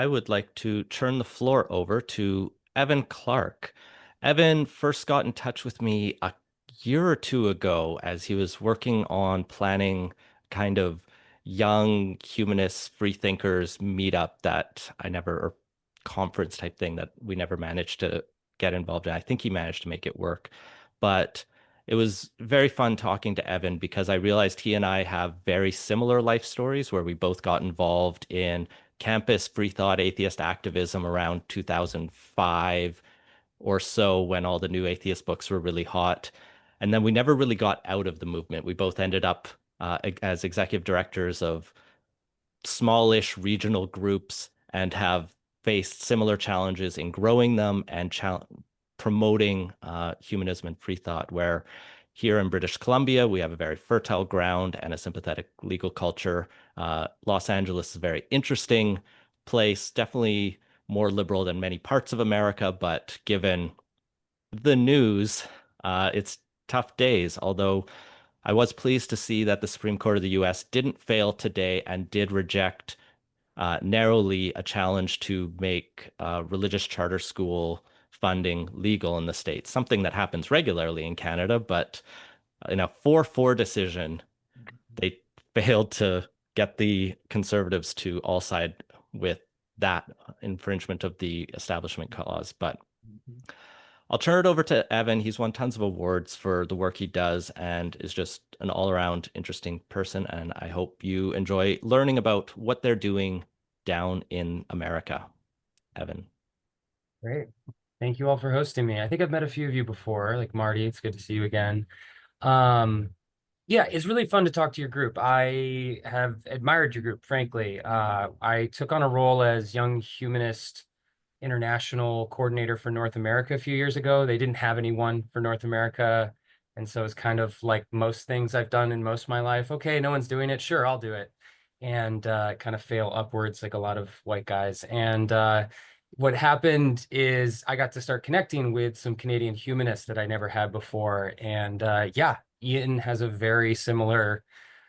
I would like to turn the floor over to Evan Clark. Evan first got in touch with me a year or two ago as he was working on planning kind of young humanist free thinkers meetup that I never, or conference type thing that we never managed to get involved in. I think he managed to make it work, but it was very fun talking to Evan because I realized he and I have very similar life stories where we both got involved in campus free thought atheist activism around 2005 or so when all the new atheist books were really hot. And then we never really got out of the movement. We both ended up as executive directors of smallish regional groups and have faced similar challenges in growing them and promoting humanism and free thought, where here in British Columbia, we have a very fertile ground and a sympathetic legal culture. Los Angeles is a very interesting place, definitely more liberal than many parts of America, but given the news, it's tough days, although I was pleased to see that the Supreme Court of the US didn't fail today and did reject narrowly a challenge to make religious charter school funding legal in the States, something that happens regularly in Canada, but in a 4-4 decision, they failed to get the conservatives to all side with that infringement of the Establishment Clause. But I'll turn it over to Evan. He's won tons of awards for the work he does and is just an all-around interesting person. And I hope you enjoy learning about what they're doing down in America. Evan. Great. Thank you all for hosting me. I think I've met a few of you before, like Marty. It's good to see you again. Yeah, it's really fun to talk to your group. I have admired your group, frankly. I took on a role as Young Humanist International Coordinator for North America a few years ago. They didn't have anyone for North America. And so it's kind of like most things I've done in most of my life. Okay, no one's doing it. Sure, I'll do it. And kind of fail upwards like a lot of white guys. And what happened is I got to start connecting with some Canadian humanists that I never had before. And yeah, Ian has a very similar,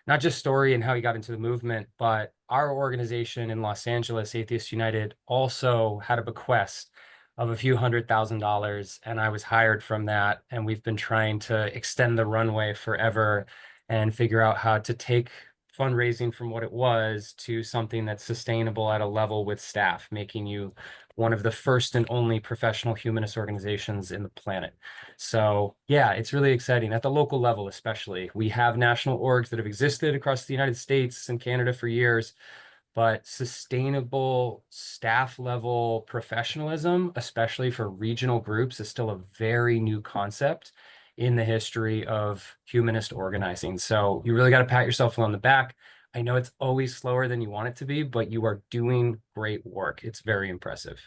not just story and how he got into the movement, but our organization in Los Angeles, Atheists United, also had a bequest of a few $100,000, and I was hired from that. And we've been trying to extend the runway forever and figure out how to take fundraising from what it was to something that's sustainable at a level with staff, making you one of the first and only professional humanist organizations in the planet. So yeah, it's really exciting at the local level, especially. We have national orgs that have existed across the United States and Canada for years, but sustainable staff level professionalism, especially for regional groups, is still a very new concept in the history of humanist organizing. So you really got to pat yourself on the back. I know it's always slower than you want it to be, but you are doing great work. It's very impressive.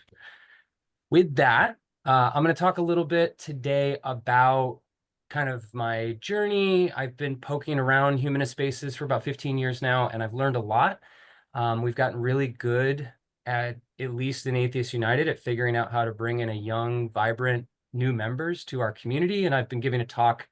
With that, I'm going to talk a little bit today about kind of my journey. I've been poking around humanist spaces for about 15 years now, and I've learned a lot. We've gotten really good at least in Atheists United, at figuring out how to bring in a young, vibrant new members to our community. And I've been giving a talk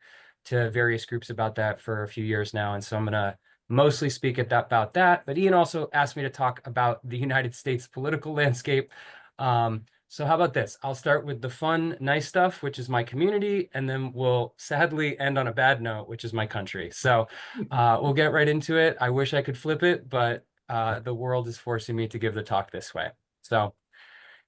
to various groups about that for a few years now. And so I'm going to mostly speak about that. But Ian also asked me to talk about the United States political landscape. So how about this? I'll start with the fun, nice stuff, which is my community, and then we'll sadly end on a bad note, which is my country. So we'll get right into it. I wish I could flip it, but the world is forcing me to give the talk this way. So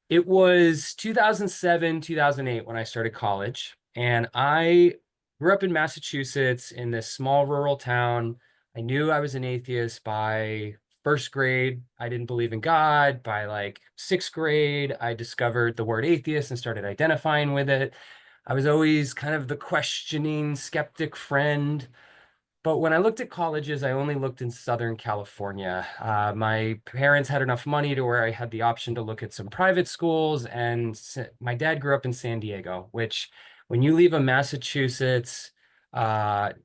it was 2007, 2008 when I started college, and I grew up in Massachusetts in this small rural town. I knew I was an atheist by first grade. I didn't believe in God. By like sixth grade, I discovered the word atheist and started identifying with it. I was always kind of the questioning skeptic friend. But when I looked at colleges, I only looked in Southern California. My parents had enough money to where I had the option to look at some private schools. And my dad grew up in San Diego, which when you leave a Massachusetts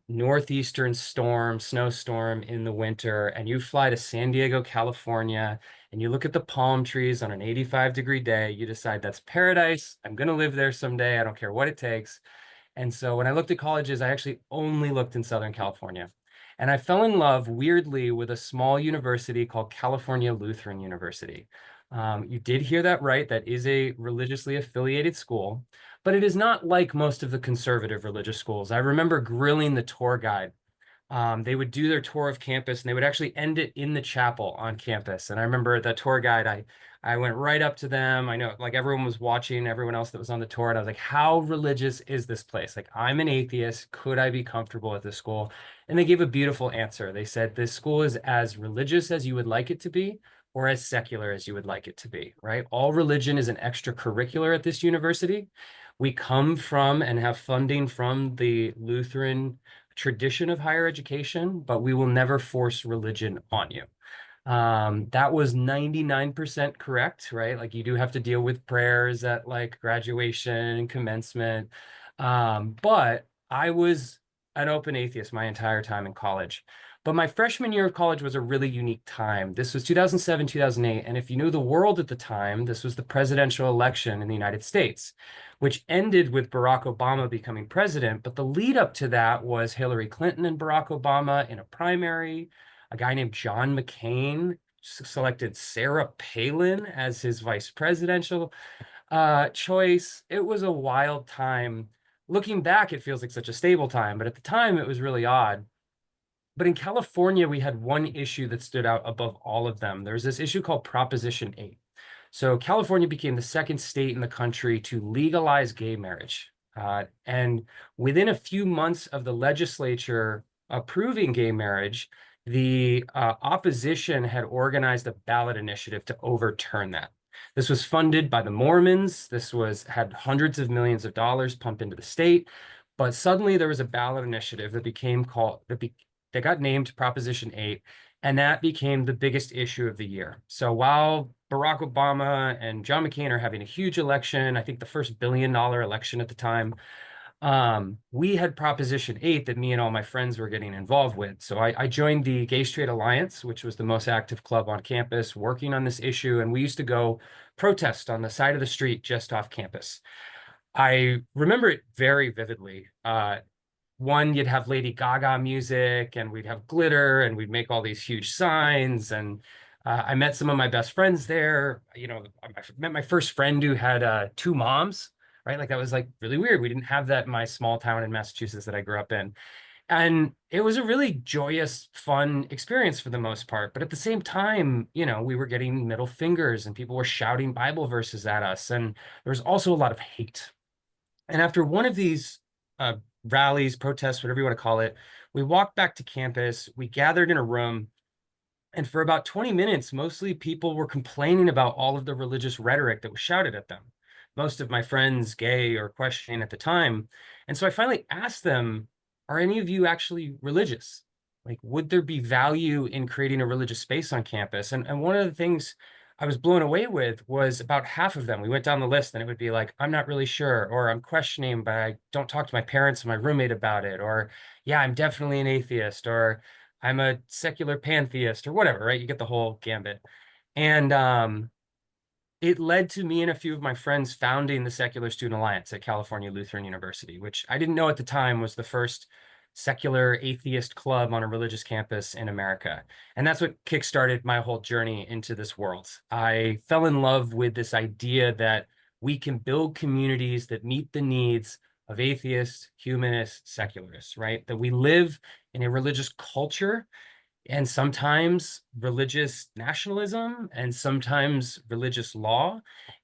northeastern snowstorm in the winter, and you fly to San Diego, California, and you look at the palm trees on an 85-degree day, you decide that's paradise. I'm going to live there someday. I don't care what it takes. And so when I looked at colleges, I actually only looked in Southern California. And I fell in love weirdly with a small university called California Lutheran University, You did hear that right. That is a religiously affiliated school, but it is not like most of the conservative religious schools. I remember grilling the tour guide. They would do their tour of campus and they would actually end it in the chapel on campus. And I remember the tour guide, I went right up to them. I know like everyone was watching, everyone else that was on the tour. And I was like, how religious is this place? Like, I'm an atheist. Could I be comfortable at this school? And they gave a beautiful answer. They said, this school is as religious as you would like it to be, or as secular as you would like it to be, right? All religion is an extracurricular at this university. We come from and have funding from the Lutheran tradition of higher education, but we will never force religion on you. That was 99% correct, right? Like you do have to deal with prayers at like graduation and commencement. But I was an open atheist my entire time in college. But my freshman year of college was a really unique time. This was 2007, 2008. And if you knew the world at the time, this was the presidential election in the United States, which ended with Barack Obama becoming president. But the lead up to that was Hillary Clinton and Barack Obama in a primary. A guy named John McCain selected Sarah Palin as his vice presidential choice. It was a wild time. Looking back, it feels like such a stable time, but at the time, it was really odd. But in California, we had one issue that stood out above all of them. There was this issue called Proposition 8. So California became the second state in the country to legalize gay marriage. And within a few months of the legislature approving gay marriage, the opposition had organized a ballot initiative to overturn that. This was funded by the Mormons. This had hundreds of millions of dollars pumped into the state. But suddenly there was a ballot initiative that got named Proposition 8, and that became the biggest issue of the year. So while Barack Obama and John McCain are having a huge election, I think the first billion-dollar election at the time, we had Proposition 8 that me and all my friends were getting involved with. So I joined the Gay Straight Alliance, which was the most active club on campus, working on this issue. And we used to go protest on the side of the street just off campus. I remember it very vividly. One, you'd have Lady Gaga music and we'd have glitter and we'd make all these huge signs. And I met some of my best friends there. You know, I met my first friend who had two moms, right? Like that was like really weird. We didn't have that in my small town in Massachusetts that I grew up in. And it was a really joyous, fun experience for the most part. But at the same time, you know, we were getting middle fingers and people were shouting Bible verses at us. And there was also a lot of hate. And after one of these rallies, protests, whatever you want to call it, we walked back to campus. We gathered in a room. And for about 20 minutes, mostly people were complaining about all of the religious rhetoric that was shouted at them. Most of my friends, gay or questioning at the time. And so I finally asked them, are any of you actually religious? Like, would there be value in creating a religious space on campus? And one of the things I was blown away with was about half of them. We went down the list and it would be like, I'm not really sure, or I'm questioning, but I don't talk to my parents and my roommate about it, or yeah, I'm definitely an atheist, or I'm a secular pantheist, or whatever, right? You get the whole gambit. And it led to me and a few of my friends founding the Secular Student Alliance at California Lutheran University, which I didn't know at the time was the first secular atheist club on a religious campus in America. And that's what kickstarted my whole journey into this world. I fell in love with this idea that we can build communities that meet the needs of atheists, humanists, secularists, right? That we live in a religious culture and sometimes religious nationalism and sometimes religious law.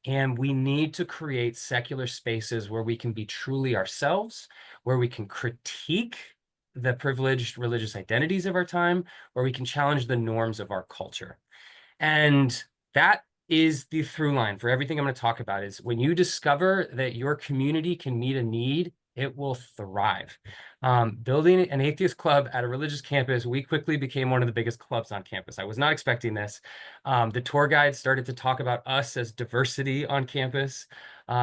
And we need to create secular spaces where we can be truly ourselves, where we can critique the privileged religious identities of our time, where we can challenge the norms of our culture. And that is the through line for everything I'm going to talk about is when you discover that your community can meet a need, it will thrive. Building an atheist club at a religious campus, we quickly became one of the biggest clubs on campus. I was not expecting this. The tour guide started to talk about us as diversity on campus,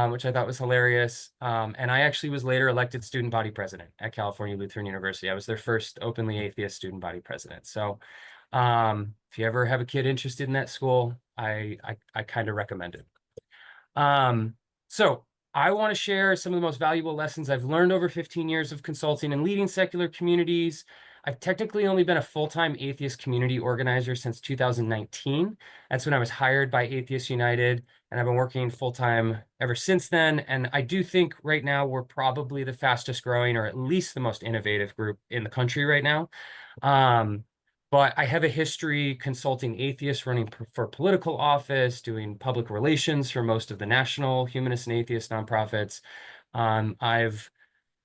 which I thought was hilarious. And I actually was later elected student body president at California Lutheran University. I was their first openly atheist student body president. So if you ever have a kid interested in that school, I kind of recommend it. So I want to share some of the most valuable lessons I've learned over 15 years of consulting and leading secular communities. I've technically only been a full-time atheist community organizer since 2019. That's when I was hired by Atheists United, and I've been working full-time ever since then. And I do think right now we're probably the fastest growing, or at least the most innovative group in the country right now. Um, but I have a history consulting atheists, running for political office, doing public relations for most of the national humanist and atheist nonprofits. I've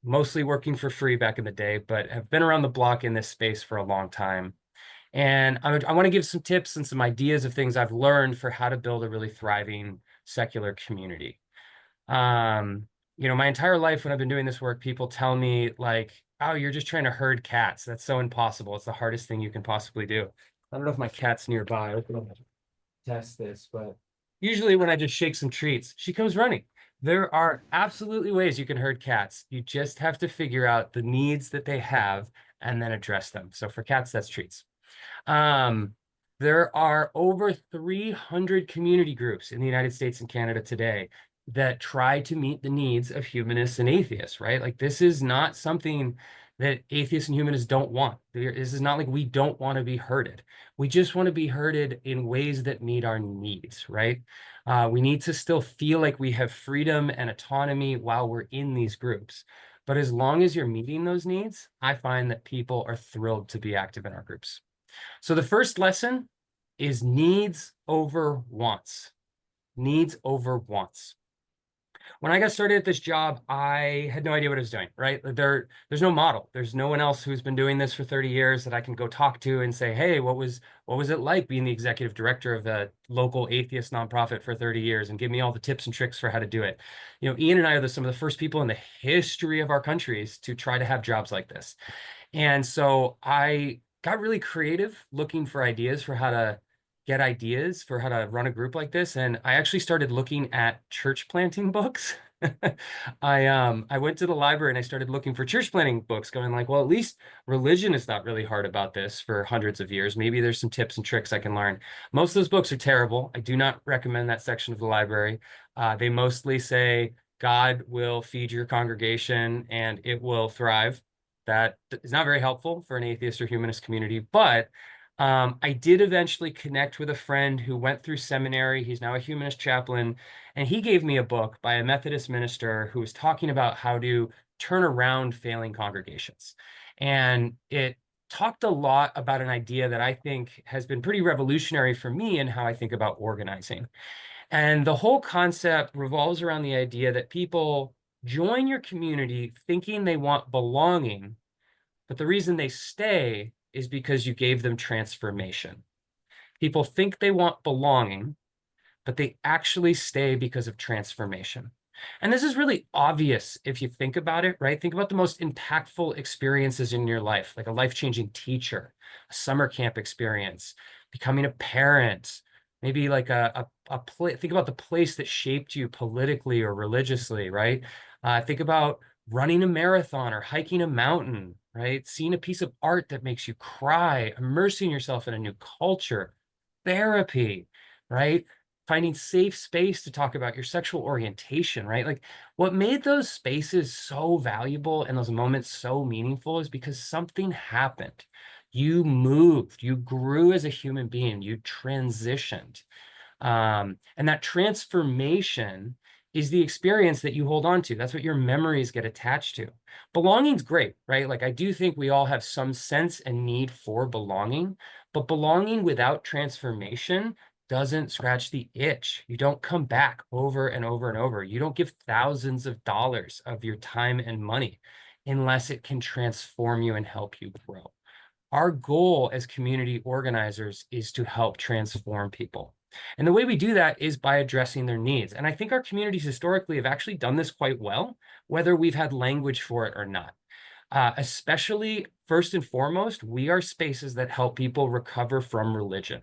mostly working for free back in the day, but have been around the block in this space for a long time. And I want to give some tips and some ideas of things I've learned for how to build a really thriving secular community. Um, my entire life when I've been doing this work, people tell me like, oh, you're just trying to herd cats. That's so impossible. It's the hardest thing you can possibly do. I don't know if my cat's nearby. I can test this, but usually when I just shake some treats, she comes running. There are absolutely ways you can herd cats. You just have to figure out the needs that they have and then address them. So for cats, that's treats. Um, there are over 300 community groups in the United States and Canada today that try to meet the needs of humanists and atheists, right? Like this is not something that atheists and humanists don't want. This is not like we don't want to be herded. We just want to be herded in ways that meet our needs, right? We need to still feel like we have freedom and autonomy while we're in these groups. But as long as you're meeting those needs, I find that people are thrilled to be active in our groups. So the first lesson is needs over wants. Needs over wants. When I got started at this job, I had no idea what I was doing, right? There's no model. There's no one else who's been doing this for 30 years that I can go talk to and say, hey, what was it like being the executive director of a local atheist nonprofit for 30 years and give me all the tips and tricks for how to do it. Ian and I are some of the first people in the history of our countries to try to have jobs like this. And so I got really creative looking for ideas for how to get ideas for how to run a group like this. And I actually started looking at church planting books. I went to the library and I started looking for church planting books, going like, well, at least religion is not really hard about this for hundreds of years. Maybe there's some tips and tricks I can learn. Most of those books are terrible. I do not recommend that section of the library. They mostly say God will feed your congregation and it will thrive. That is not very helpful for an atheist or humanist community, but I did eventually connect with a friend who went through seminary. He's now a humanist chaplain, and he gave me a book by a Methodist minister who was talking about how to turn around failing congregations. And it talked a lot about an idea that I think has been pretty revolutionary for me in how I think about organizing. And the whole concept revolves around the idea that people join your community thinking they want belonging, but the reason they stay is because you gave them transformation. People think they want belonging, but they actually stay because of transformation. And this is really obvious if you think about it, right? Think about the most impactful experiences in your life, like a life-changing teacher, a summer camp experience, becoming a parent, maybe like think about the place that shaped you politically or religiously, right? Think about running a marathon or hiking a mountain, right? Seeing a piece of art that makes you cry, immersing yourself in a new culture, therapy, right? Finding safe space to talk about your sexual orientation, right? Like what made those spaces so valuable and those moments so meaningful is because something happened. You moved, you grew as a human being, you transitioned. And that transformation is the experience that you hold on to. That's what your memories get attached to. Belonging's great, right? Like I do think we all have some sense and need for belonging, but belonging without transformation doesn't scratch the itch. You don't come back over and over and over. You don't give thousands of dollars of your time and money unless it can transform you and help you grow. Our goal as community organizers is to help transform people. And the way we do that is by addressing their needs. And I think our communities historically have actually done this quite well, whether we've had language for it or not. Especially, first and foremost, we are spaces that help people recover from religion,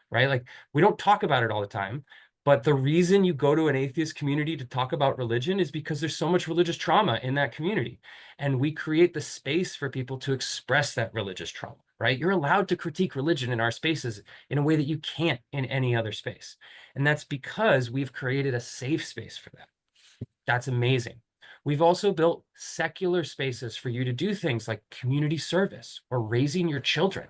right? Like we don't talk about it all the time, but the reason you go to an atheist community to talk about religion is because there's so much religious trauma in that community. And we create the space for people to express that religious trauma, right? You're allowed to critique religion in our spaces in a way that you can't in any other space. And that's because we've created a safe space for that. That's amazing. We've also built secular spaces for you to do things like community service or raising your children,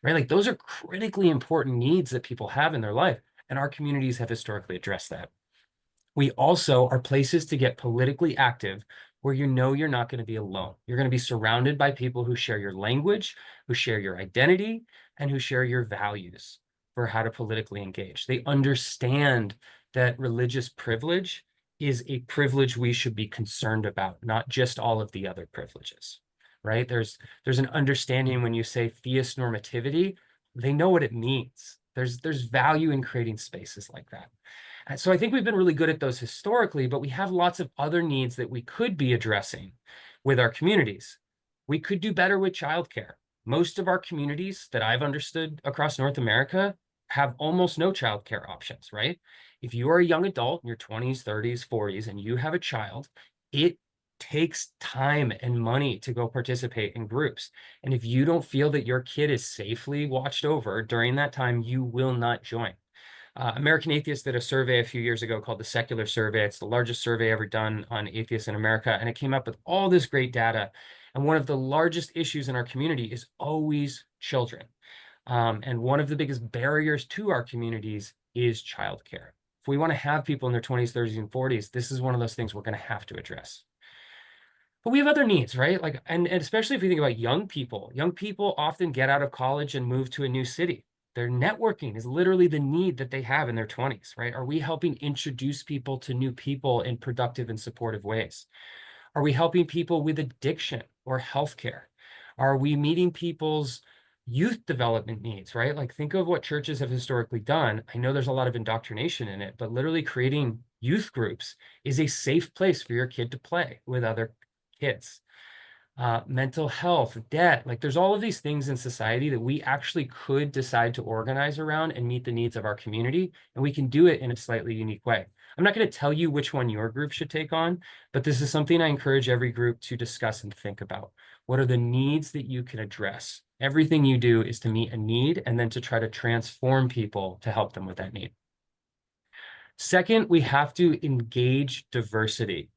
right? Like those are critically important needs that people have in their life, and our communities have historically addressed that. We also are places to get politically active where you know you're not going to be alone. You're going to be surrounded by people who share your language, who share your identity, and who share your values for how to politically engage. They understand that religious privilege is a privilege we should be concerned about, not just all of the other privileges, right? There's an understanding when you say theist normativity, they know what it means. There's value in creating spaces like that. So I think we've been really good at those historically, but we have lots of other needs that we could be addressing with our communities. We could do better with childcare. Most of our communities that I've understood across North America have almost no childcare options, right? If you are a young adult in your 20s, 30s, 40s, and you have a child, it takes time and money to go participate in groups. And if you don't feel that your kid is safely watched over during that time, you will not join. American Atheists did a survey a few years ago called the Secular Survey. It's the largest survey ever done on atheists in America, and it came up with all this great data. And one of the largest issues in our community is always children. And one of the biggest barriers to our communities is childcare. If we want to have people in their 20s, 30s, and 40s, this is one of those things we're going to have to address. But we have other needs, right? Like, and especially if you think about young people often get out of college and move to a new city. Their networking is literally the need that they have in their 20s, right? Are we helping introduce people to new people in productive and supportive ways? Are we helping people with addiction or healthcare? Are we meeting people's youth development needs, right? Like think of what churches have historically done. I know there's a lot of indoctrination in it, but literally creating youth groups is a safe place for your kid to play with other kids. Mental health, debt, like there's all of these things in society that we actually could decide to organize around and meet the needs of our community, and we can do it in a slightly unique way. I'm not going to tell you which one your group should take on, but this is something I encourage every group to discuss and think about. What are the needs that you can address? Everything you do is to meet a need and then to try to transform people to help them with that need. Second, we have to engage diversity.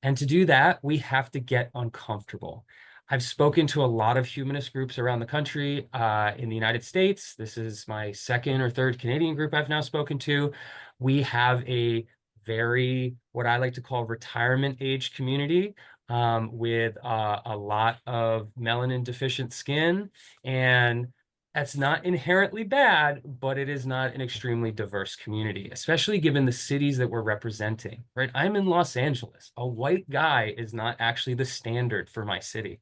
And to do that, we have to get uncomfortable. I've spoken to a lot of humanist groups around the country in the United States. This is my second or third Canadian group I've now spoken to. We have a very, what I like to call retirement age community with a lot of melanin deficient skin. And that's not inherently bad, but it is not an extremely diverse community, especially given the cities that we're representing, right? I'm in Los Angeles. A white guy is not actually the standard for my city.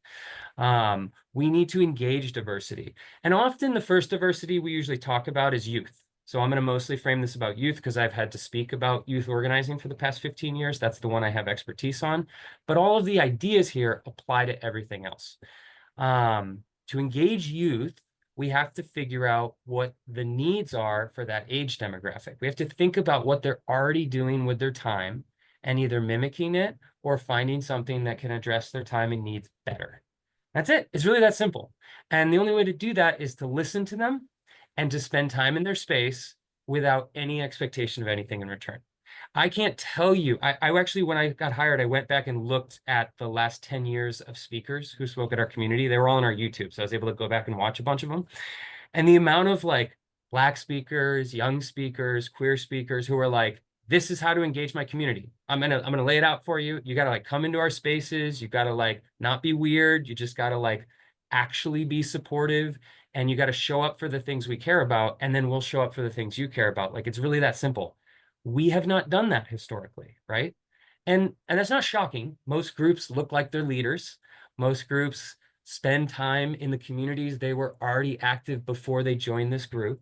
We need to engage diversity. And often the first diversity we usually talk about is youth. So I'm going to mostly frame this about youth because I've had to speak about youth organizing for the past 15 years. That's the one I have expertise on. But all of the ideas here apply to everything else. To engage youth, we have to figure out what the needs are for that age demographic. We have to think about what they're already doing with their time and either mimicking it or finding something that can address their time and needs better. That's it. It's really that simple. And the only way to do that is to listen to them and to spend time in their space without any expectation of anything in return. I can't tell you. I actually, when I got hired, I went back and looked at the last 10 years of speakers who spoke at our community. They were all on our YouTube, so I was able to go back and watch a bunch of them. And the amount of like Black speakers, young speakers, queer speakers who are like, this is how to engage my community. I'm gonna lay it out for you. You gotta like come into our spaces. You gotta like not be weird. You just gotta like actually be supportive, and you gotta show up for the things we care about, and then we'll show up for the things you care about. Like it's really that simple. We have not done that historically, right? And that's not shocking. Most groups look like their leaders. Most groups spend time in the communities they were already active before they joined this group.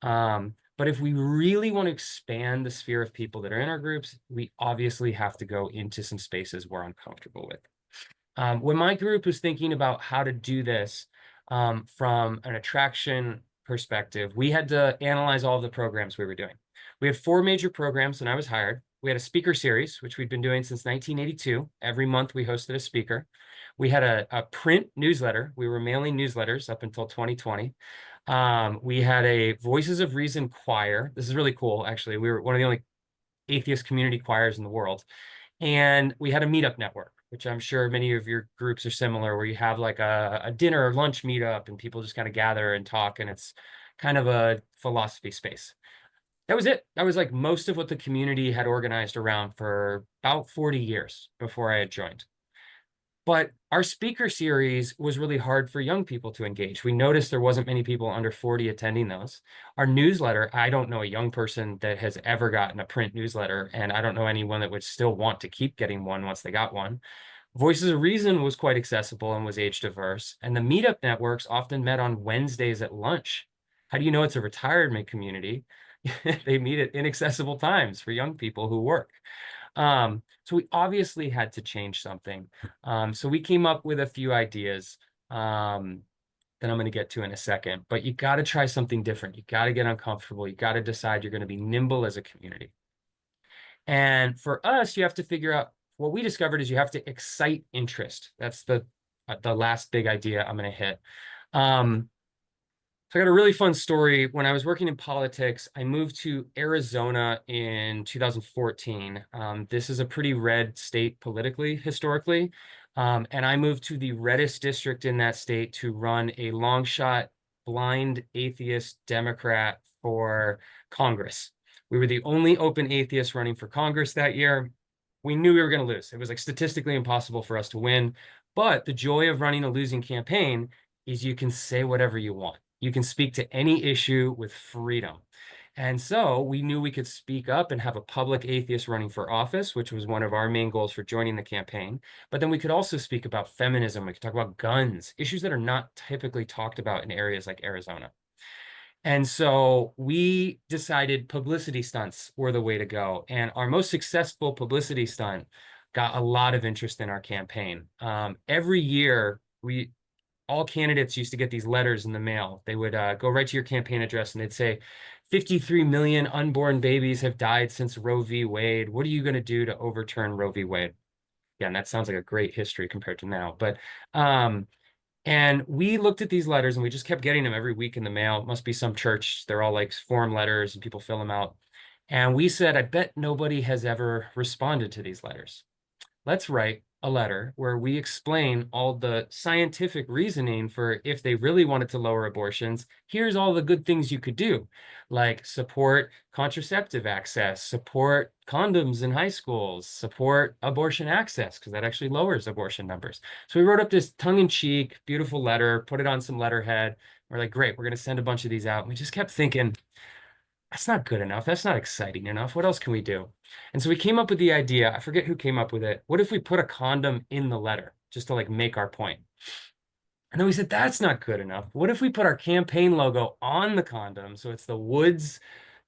But if we really want to expand the sphere of people that are in our groups, we obviously have to go into some spaces we're uncomfortable with. When my group was thinking about how to do this from an attraction perspective, we had to analyze all of the programs we were doing. We had 4 major programs when I was hired. We had a speaker series, which we'd been doing since 1982. Every month we hosted a speaker. We had a print newsletter. We were mailing newsletters up until 2020. We had a Voices of Reason choir. This is really cool, actually. We were one of the only atheist community choirs in the world. And we had a meetup network. which I'm sure many of your groups are similar, where you have like a dinner or lunch meetup and people just kind of gather and talk, and it's kind of a philosophy space. That was it. That was like most of what the community had organized around for about 40 years before I had joined. But our speaker series was really hard for young people to engage. We noticed there wasn't many people under 40 attending those. Our newsletter, I don't know a young person that has ever gotten a print newsletter, and I don't know anyone that would still want to keep getting one once they got one. Voices of Reason was quite accessible and was age diverse, and the meetup networks often met on Wednesdays at lunch. How do you know it's a retirement community? They meet at inaccessible times for young people who work. So we obviously had to change something. So we came up with a few ideas that I'm going to get to in a second. But you got to try something different. You got to get uncomfortable. You got to decide you're going to be nimble as a community. And for us, you have to figure out what we discovered is you have to excite interest. That's the last big idea I'm going to hit. So I got a really fun story. When I was working in politics, I moved to Arizona in 2014. This is a pretty red state politically, historically. And I moved to the reddest district in that state to run a long shot, blind atheist Democrat for Congress. We were the only open atheists running for Congress that year. We knew we were going to lose. It was like statistically impossible for us to win. But the joy of running a losing campaign is you can say whatever you want. You can speak to any issue with freedom. And so we knew we could speak up and have a public atheist running for office, which was one of our main goals for joining the campaign. But then we could also speak about feminism. We could talk about guns, issues that are not typically talked about in areas like Arizona. And so we decided publicity stunts were the way to go. And our most successful publicity stunt got a lot of interest in our campaign. Every year, all candidates used to get these letters in the mail. They would go right to your campaign address and they'd say, 53 million unborn babies have died since Roe v. Wade. What are you going to do to overturn Roe v. Wade? Again, that sounds like a great history compared to now. But and we looked at these letters and we just kept getting them every week in the mail. It must be some church. They're all like form letters and people fill them out. And we said, I bet nobody has ever responded to these letters. Let's write a letter where we explain all the scientific reasoning for if they really wanted to lower abortions, here's all the good things you could do, like support contraceptive access, support condoms in high schools, support abortion access, because that actually lowers abortion numbers. So we wrote up this tongue-in-cheek, beautiful letter, put it on some letterhead. We're like, great, we're going to send a bunch of these out. And we just kept thinking, that's not good enough. That's not exciting enough. What else can we do? And so we came up with the idea. I forget who came up with it. What if we put a condom in the letter just to like make our point? And then we said, that's not good enough. What if we put our campaign logo on the condom? So it's the Woods,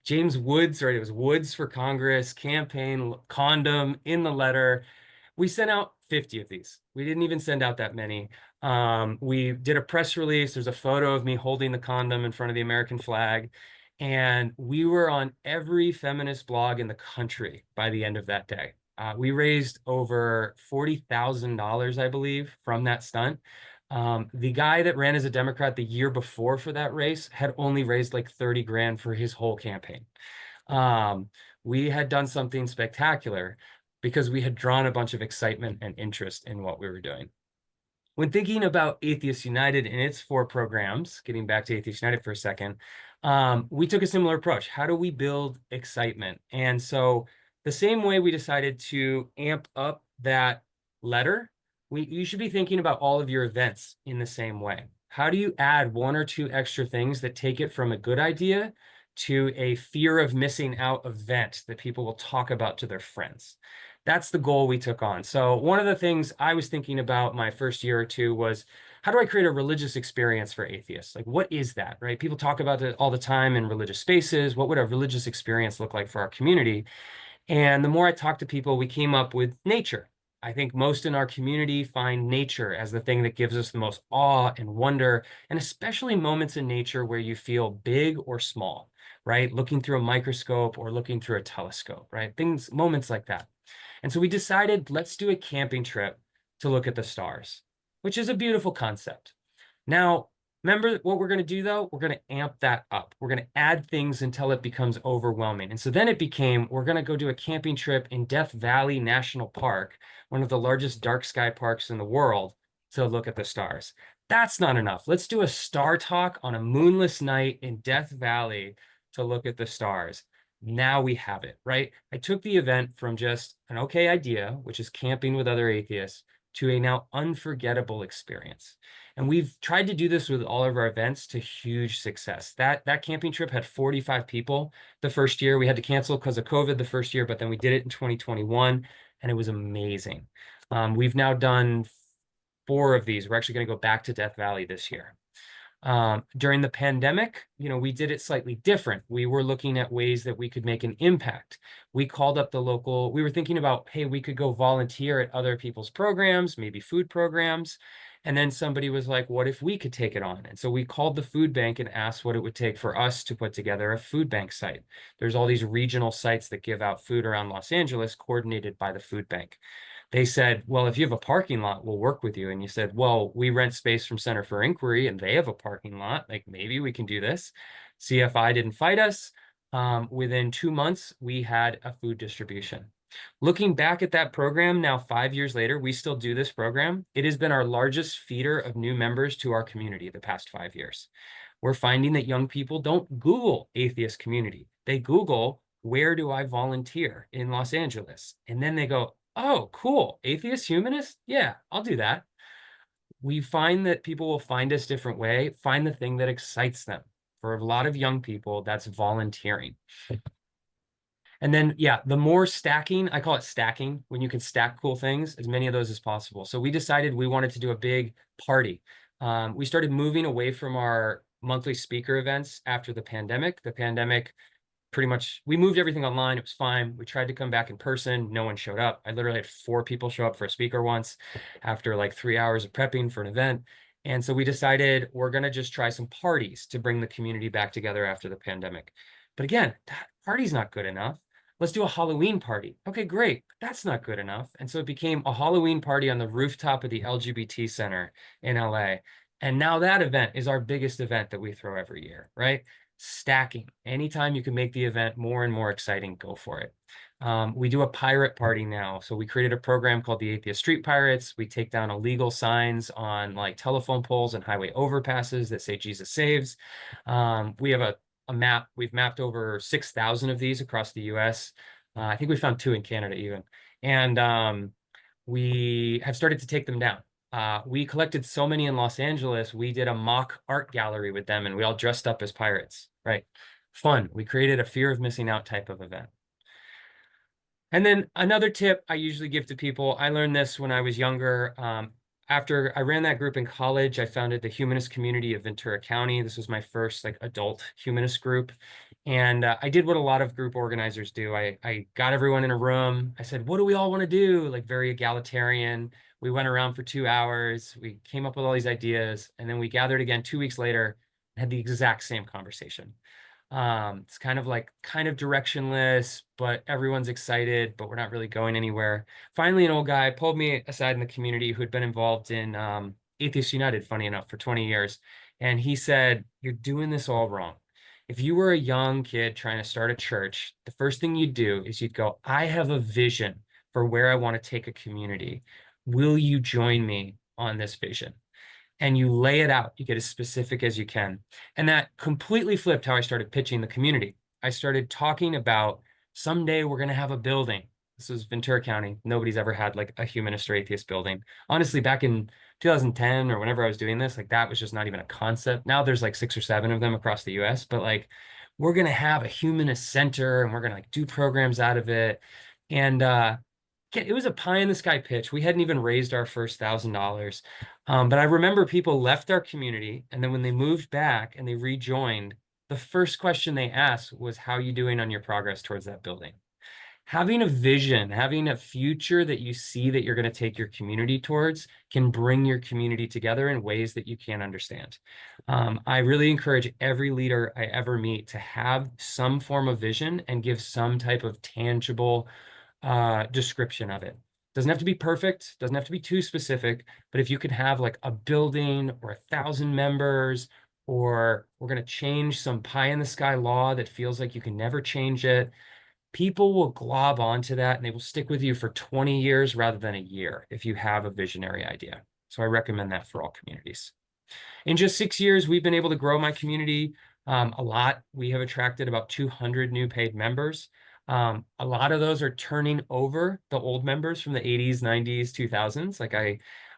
James Woods, right? It was Woods for Congress, campaign condom in the letter. We sent out 50 of these. We didn't even send out that many. We did a press release. There's a photo of me holding the condom in front of the American flag. And we were on every feminist blog in the country by the end of that day. We raised over $40,000, I believe, from that stunt. The guy that ran as a Democrat the year before for that race had only raised like 30 grand for his whole campaign. We had done something spectacular because we had drawn a bunch of excitement and interest in what we were doing. When thinking about Atheists United and its 4 programs, getting back to Atheists United for a second, we took a similar approach. How do we build excitement? And so the same way we decided to amp up that letter, you should be thinking about all of your events in the same way. How do you add 1 or 2 extra things that take it from a good idea to a fear of missing out event that people will talk about to their friends? That's the goal we took on. So one of the things I was thinking about my first year or two was, how do I create a religious experience for atheists? Like, what is that, right? People talk about it all the time in religious spaces. What would a religious experience look like for our community? And the more I talked to people, we came up with nature. I think most in our community find nature as the thing that gives us the most awe and wonder, and especially moments in nature where you feel big or small, right? Looking through a microscope or looking through a telescope, right? Moments like that. And so we decided, let's do a camping trip to look at the stars, which is a beautiful concept. Now, Remember what we're going to do though? We're going to amp that up. We're going to add things until it becomes overwhelming. And so then it became, we're going to go do a camping trip in Death Valley National Park, one of the largest dark sky parks in the world, to look at the stars. That's not enough. Let's do a star talk on a moonless night in Death Valley to look at the stars. Now we have it, right? I took the event from just an okay idea, which is camping with other atheists, to a now unforgettable experience. And we've tried to do this with all of our events to huge success. That camping trip had 45 people the first year. We had to cancel because of COVID the first year, but then we did it in 2021, and it was amazing. We've now done 4 of these. We're actually going to go back to Death Valley this year. During the pandemic, we did it slightly different. We were looking at ways that we could make an impact. We called up we were thinking about, hey, we could go volunteer at other people's programs, maybe food programs. And then somebody was like, what if we could take it on? And so we called the food bank and asked what it would take for us to put together a food bank site. There's all these regional sites that give out food around Los Angeles, coordinated by the food bank. They said, well, if you have a parking lot, we'll work with you. And you said, well, we rent space from Center for Inquiry and they have a parking lot. Like, maybe we can do this. CFI didn't fight us. Within 2 months, we had a food distribution. Looking back at that program now, 5 years later, we still do this program. It has been our largest feeder of new members to our community the past 5 years. We're finding that young people don't Google atheist community. They Google, where do I volunteer in Los Angeles? And then they go, oh, cool. Atheist humanist? Yeah, I'll do that. We find that people will find us different way, find the thing that excites them. For a lot of young people, that's volunteering. And then, yeah, the more stacking, I call it stacking, when you can stack cool things, as many of those as possible. So we decided we wanted to do a big party. We started moving away from our monthly speaker events after the pandemic. The pandemic pretty much, we moved everything online. It was fine. We tried to come back in person. No one showed up. I literally had 4 people show up for a speaker once after like 3 hours of prepping for an event. And so we decided we're going to just try some parties to bring the community back together after the pandemic. But again, that party's not good enough. Let's do a Halloween party. Okay, great. But that's not good enough. And so it became a Halloween party on the rooftop of the LGBT Center in LA. And now that event is our biggest event that we throw every year, right? Stacking. Anytime you can make the event more and more exciting, go for it. We do a pirate party now. So we created a program called the Atheist Street Pirates. We take down illegal signs on like telephone poles and highway overpasses that say Jesus saves. We have a map. We've mapped over 6,000 of these across the US. I think we found 2 in Canada even. And we have started to take them down. We collected so many in Los Angeles, we did a mock art gallery with them and we all dressed up as pirates, right? Fun. We created a fear of missing out type of event. And then another tip I usually give to people, I learned this when I was younger. After I ran that group in college, I founded the Humanist community of Ventura County. This was my first like adult humanist group. And I did what a lot of group organizers do. I got everyone in a room. I said, what do we all want to do? Like very egalitarian. We went around for 2 hours. We came up with all these ideas. And then we gathered again 2 weeks later and had the exact same conversation. It's kind of directionless, but everyone's excited, but we're not really going anywhere. Finally, an old guy pulled me aside in the community who had been involved in Atheists United, funny enough, for 20 years. And he said, you're doing this all wrong. If you were a young kid trying to start a church, the first thing you'd do is you'd go, I have a vision for where I want to take a community. Will you join me on this vision? And you lay it out. You get as specific as you can. And that completely flipped how I started pitching the community. I started talking about someday we're going to have a building. This was Ventura County. Nobody's ever had like a humanist or atheist building. Honestly, back in 2010 or whenever I was doing this, like that was just not even a concept. Now there's like 6 or 7 of them across the US, but like we're going to have a humanist center and we're going to like do programs out of it. And it was a pie in the sky pitch. We hadn't even raised our first $1,000. But I remember people left our community, and then when they moved back and they rejoined, the first question they asked was, how are you doing on your progress towards that building? Having a vision, having a future that you see that you're going to take your community towards can bring your community together in ways that you can't understand. I really encourage every leader I ever meet to have some form of vision and give some type of tangible description of it. Doesn't have to be perfect, doesn't have to be too specific, but if you could have like a building or 1,000 members, or we're going to change some pie in the sky law that feels like you can never change it, people will glob onto that and they will stick with you for 20 years rather than a year if you have a visionary idea. So I recommend that for all communities. In just 6 years, we've been able to grow my community a lot. We have attracted about 200 new paid members. A lot of those are turning over the old members from the 80s, 90s, 2000s. Like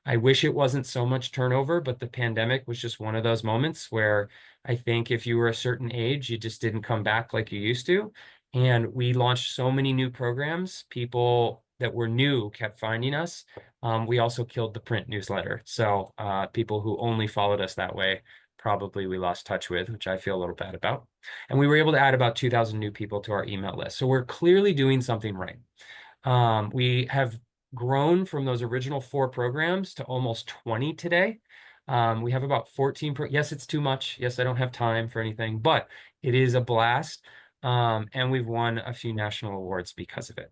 I wish it wasn't so much turnover, but the pandemic was just one of those moments where I think if you were a certain age, you just didn't come back like you used to. And we launched so many new programs. People that were new kept finding us. We also killed the print newsletter. So people who only followed us that way, probably we lost touch with, which I feel a little bad about. And we were able to add about 2,000 new people to our email list. So we're clearly doing something right. We have grown from those original 4 programs to almost 20 today. We have about 14. Yes, it's too much. Yes, I don't have time for anything, but it is a blast. And we've won a few national awards because of it.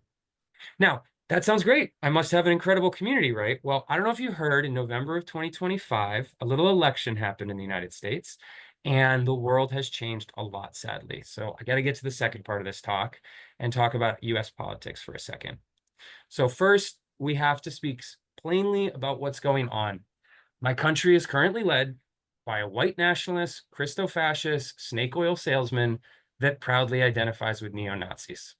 Now, that sounds great. I must have an incredible community, right? Well, I don't know if you heard in November of 2025, a little election happened in the United States, and the world has changed a lot, sadly. So I got to get to the second part of this talk and talk about US politics for a second. So first, we have to speak plainly about what's going on. My country is currently led by a white nationalist, Christo-fascist, snake oil salesman that proudly identifies with neo-Nazis.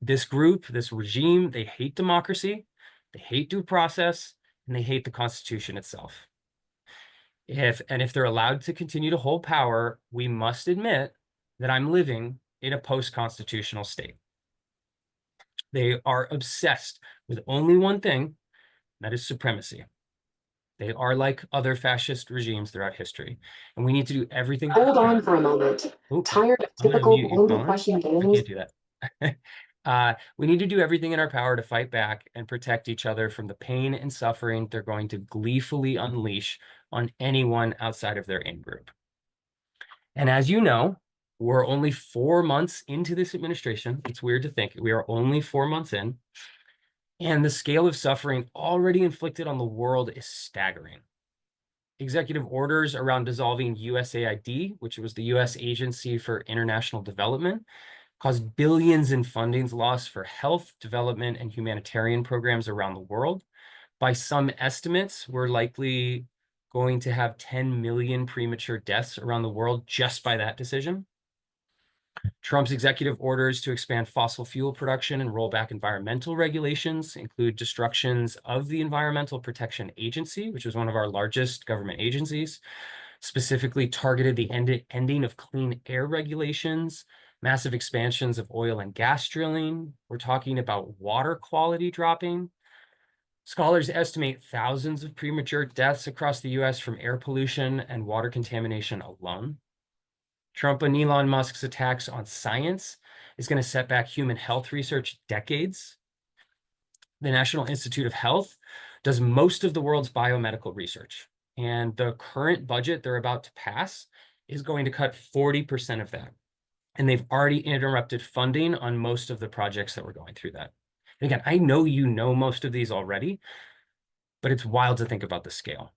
This group, this regime, they hate democracy, they hate due process, and they hate the Constitution itself. If they're allowed to continue to hold power, we must admit that I'm living in a post-constitutional state. They are obsessed with only one thing, that is supremacy. They are like other fascist regimes throughout history, and we need to do everything. Hold on for a moment. Oh, Tired of I'm going to typical mute you, global Colin. question I games? can't do that. We need to do everything in our power to fight back and protect each other from the pain and suffering they're going to gleefully unleash on anyone outside of their in-group. And as you know, we're only 4 months into this administration. It's weird to think we are only 4 months in, and the scale of suffering already inflicted on the world is staggering. Executive orders around dissolving USAID, which was the U.S. Agency for International Development, caused billions in funding loss for health, development, and humanitarian programs around the world. By some estimates, we're likely going to have 10 million premature deaths around the world just by that decision. Trump's executive orders to expand fossil fuel production and roll back environmental regulations include destructions of the Environmental Protection Agency, which is one of our largest government agencies, specifically targeted the ending of clean air regulations, massive expansions of oil and gas drilling. We're talking about water quality dropping. Scholars estimate thousands of premature deaths across the US from air pollution and water contamination alone. Trump and Elon Musk's attacks on science is going to set back human health research decades. The National Institute of Health does most of the world's biomedical research, and the current budget they're about to pass is going to cut 40% of that. And they've already interrupted funding on most of the projects that were going through that. And again, I know you know most of these already, but it's wild to think about the scale.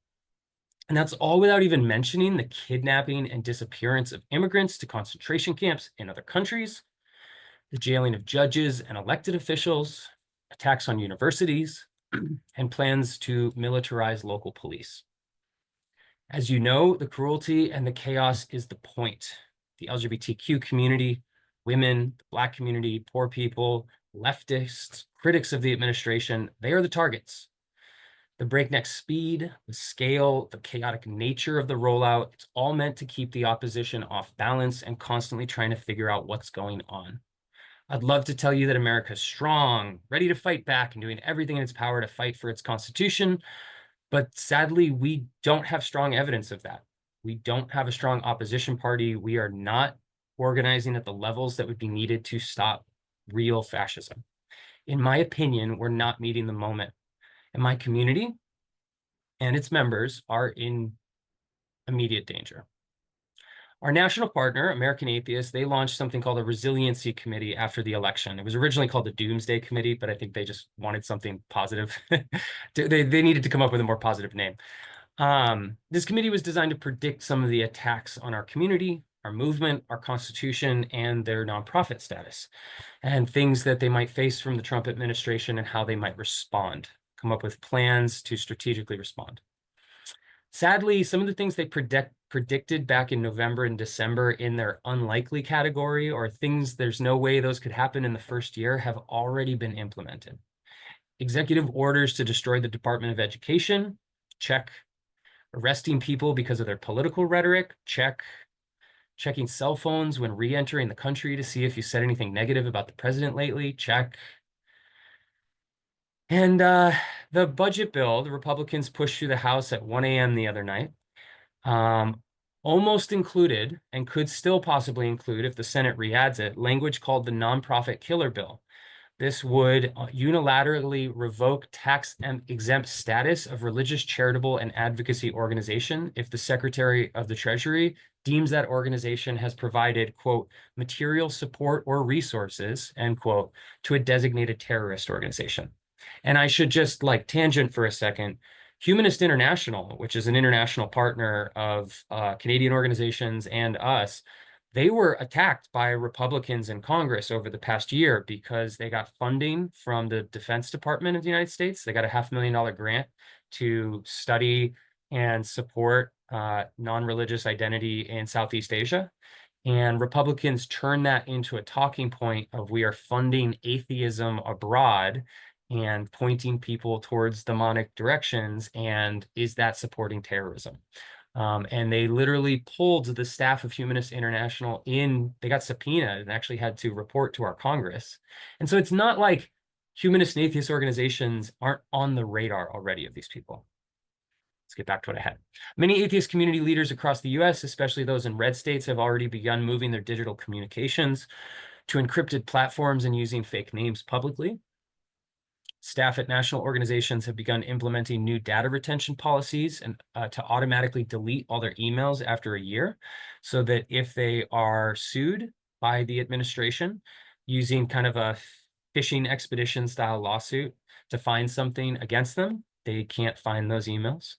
And that's all without even mentioning the kidnapping and disappearance of immigrants to concentration camps in other countries, the jailing of judges and elected officials, attacks on universities, and plans to militarize local police. As you know, the cruelty and the chaos is the point. The LGBTQ community, women, the Black community, poor people, leftists, critics of the administration, they are the targets. The breakneck speed, the scale, the chaotic nature of the rollout, it's all meant to keep the opposition off balance and constantly trying to figure out what's going on. I'd love to tell you that America's strong, ready to fight back and doing everything in its power to fight for its Constitution, but sadly, we don't have strong evidence of that. We don't have a strong opposition party. We are not organizing at the levels that would be needed to stop real fascism. In my opinion, we're not meeting the moment. And my community and its members are in immediate danger. Our national partner, American Atheists, they launched something called a Resiliency Committee after the election. It was originally called the Doomsday Committee, but I think they just wanted something positive. They needed to come up with a more positive name. This committee was designed to predict some of the attacks on our community, our movement, our constitution, and their nonprofit status, and things that they might face from the Trump administration and how they might respond, come up with plans to strategically respond. Sadly, some of the things they predicted back in November and December in their unlikely category, or things there's no way those could happen in the first year, have already been implemented. Executive orders to destroy the Department of Education, check. Arresting people because of their political rhetoric, check. Checking cell phones when re-entering the country to see if you said anything negative about the president lately, check. And the budget bill, the Republicans pushed through the House at 1 a.m. the other night, almost included, and could still possibly include, if the Senate re-adds it, language called the nonprofit killer bill. This would unilaterally revoke tax-exempt status of religious, charitable, and advocacy organization if the Secretary of the Treasury deems that organization has provided, quote, material support or resources, end quote, to a designated terrorist organization. And I should just like tangent for a second. Humanist International, which is an international partner of Canadian organizations and us, they were attacked by Republicans in Congress over the past year because they got funding from the Defense Department of the United States. They got a $500,000 grant to study and support non-religious identity in Southeast Asia. And Republicans turned that into a talking point of we are funding atheism abroad and pointing people towards demonic directions. And is that supporting terrorism? And they literally pulled the staff of Humanist International in, they got subpoenaed and actually had to report to our Congress. And so it's not like humanist and atheist organizations aren't on the radar already of these people. Let's get back to what I had. Many atheist community leaders across the US, especially those in red states, have already begun moving their digital communications to encrypted platforms and using fake names publicly. Staff at national organizations have begun implementing new data retention policies and to automatically delete all their emails after a year, so that if they are sued by the administration using kind of a fishing expedition style lawsuit to find something against them, they can't find those emails.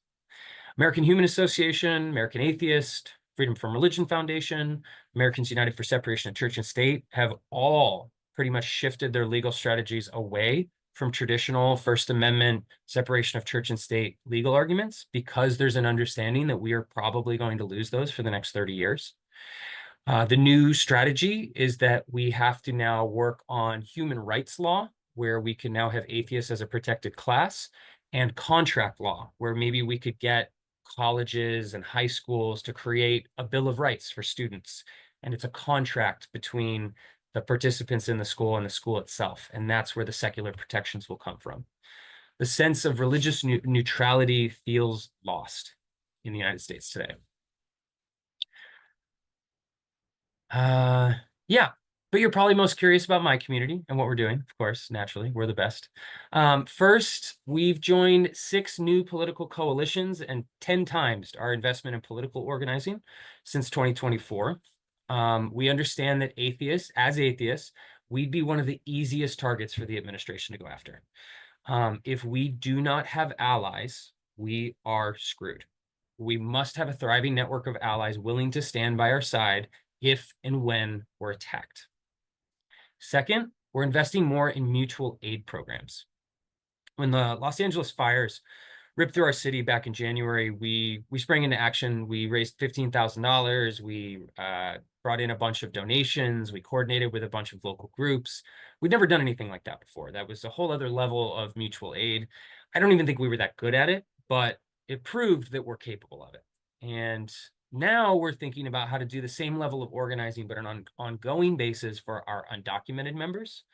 American Humanist Association, American Atheist, Freedom from Religion Foundation, Americans United for Separation of Church and State have all pretty much shifted their legal strategies away from traditional First Amendment separation of church and state legal arguments, because there's an understanding that we are probably going to lose those for the next 30 years. The new strategy is that we have to now work on human rights law, where we can now have atheists as a protected class, and contract law, where maybe we could get colleges and high schools to create a Bill of Rights for students. And it's a contract between the participants in the school and the school itself. And that's where the secular protections will come from. The sense of religious neutrality feels lost in the United States today. Yeah, but you're probably most curious about my community and what we're doing. Of course, naturally, we're the best. First, we've joined 6 new political coalitions and 10 times our investment in political organizing since 2024. We understand that as atheists, we'd be one of the easiest targets for the administration to go after. If we do not have allies, we are screwed. We must have a thriving network of allies willing to stand by our side if and when we're attacked. Second, we're investing more in mutual aid programs. When the Los Angeles fires ripped through our city back in January, we sprang into action. We raised $15,000. We brought in a bunch of donations. We coordinated with a bunch of local groups. We'd never done anything like that before. That was a whole other level of mutual aid. I don't even think we were that good at it, but it proved that we're capable of it. And now we're thinking about how to do the same level of organizing, but on an ongoing basis for our undocumented members,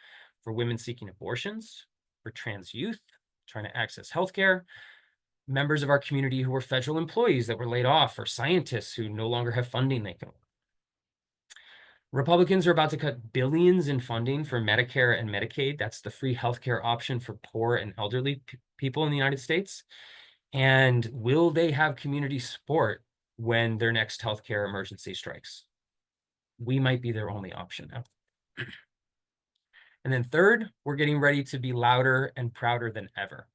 for women seeking abortions, for trans youth trying to access healthcare, members of our community who were federal employees that were laid off, or scientists who no longer have funding they can work. Republicans are about to cut billions in funding for Medicare and Medicaid. That's the free healthcare option for poor and elderly people in the United States. And will they have community support when their next healthcare emergency strikes. We might be their only option now. And then third, we're getting ready to be louder and prouder than ever.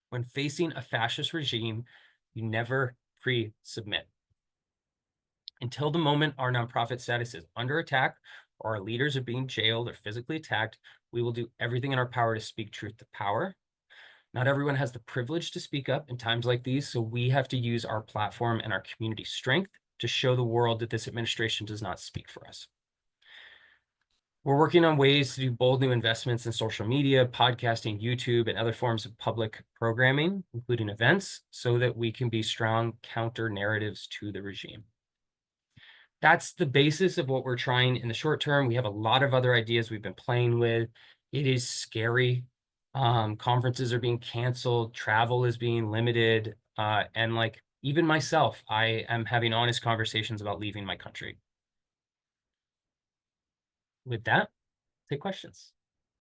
When facing a fascist regime, you never pre-submit. Until the moment our nonprofit status is under attack or our leaders are being jailed or physically attacked, we will do everything in our power to speak truth to power. Not everyone has the privilege to speak up in times like these, so we have to use our platform and our community strength to show the world that this administration does not speak for us. We're working on ways to do bold new investments in social media, podcasting, YouTube, and other forms of public programming, including events, so that we can be strong counter narratives to the regime. That's the basis of what we're trying in the short term. We have a lot of other ideas we've been playing with. It is scary. Conferences are being canceled, travel is being limited, and like even myself, I am having honest conversations about leaving my country. With that, take questions.